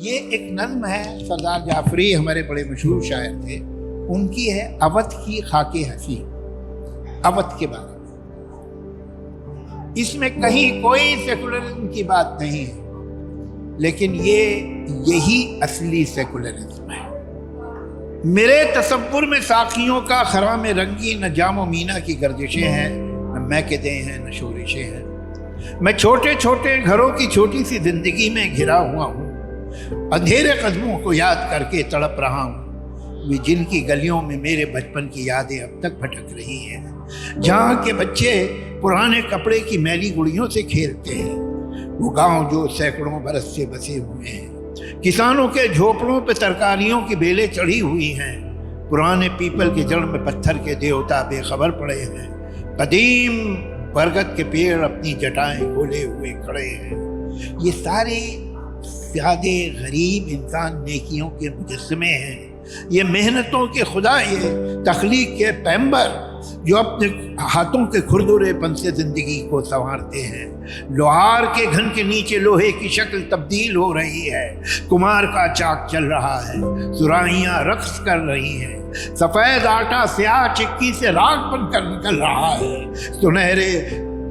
ये एक नज़्म है, सरदार जाफरी हमारे बड़े मशहूर शायर थे, उनकी है अवध की खाके हसी, अवध के बारे में। इसमें कहीं कोई सेकुलरिज्म की बात नहीं है, लेकिन यही असली सेकुलरिज्म है। मेरे तसव्वुर में साखियों का खरा में रंगी न जामो मीना की गर्दिशें हैं, न महकदे हैं न शोरिशें हैं। मैं छोटे छोटे घरों की छोटी सी जिंदगी में घिरा हुआ हूँ, अंधेरे कदमों को याद करके तड़प रहा हूँ। वे जिनकी गलियों में मेरे बचपन की यादें अब तक भटक रही हैं, जहाँ के बच्चे पुराने कपड़े की मैली गुड़ियों से खेलते हैं। वो गांव जो सैकड़ों बरस से बसे हुए हैं, किसानों के झोपड़ों पे तरकारियों की बेलें चढ़ी हुई हैं। पुराने पीपल के जड़ में पत्थर के देवता बेखबर पड़े हैं। कदीम बरगद के पेड़ अपनी जटाएं खोले हुए खड़े हैं। ये सारे सादे गरीब इंसान नेकियों के मुजस्समे हैं। ये मेहनतों के खुदा, ये तख्लीक के पैगंबर जो अपने हाथों के खुरदुरेपन से जिंदगी को संवारते हैं। लोहार के घन के नीचे लोहे की शक्ल तब्दील हो रही है। कुमार का चाक चल रहा है, सुराहियां रक्स कर रही हैं। सफेद आटा स्याह चिक्की से राख बनकर निकल रहा है। सुनहरे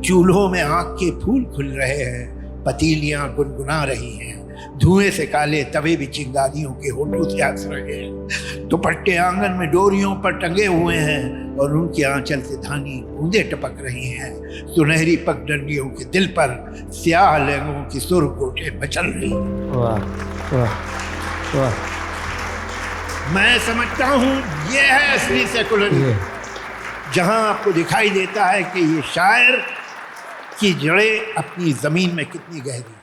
चूल्हों में आग के फूल खुल रहे हैं। पतीलियां गुनगुना रही हैं। धुएं से काले तवे भी चिंगारियों के होठों से हंस रहे हैं। दुपट्टे आंगन में डोरियों पर टंगे हुए हैं और उनके आंचल से धानी बूंदें टपक रही हैं। सुनहरी पगडंडियों के दिल पर स्याह लहंगों की सुर कोटे मचल रही हैं। वाह वाह वाह। मैं समझता हूँ ये है असली सेकुलरिज्म, जहाँ आपको दिखाई देता है कि ये शायर की जड़ें अपनी जमीन में कितनी गहरी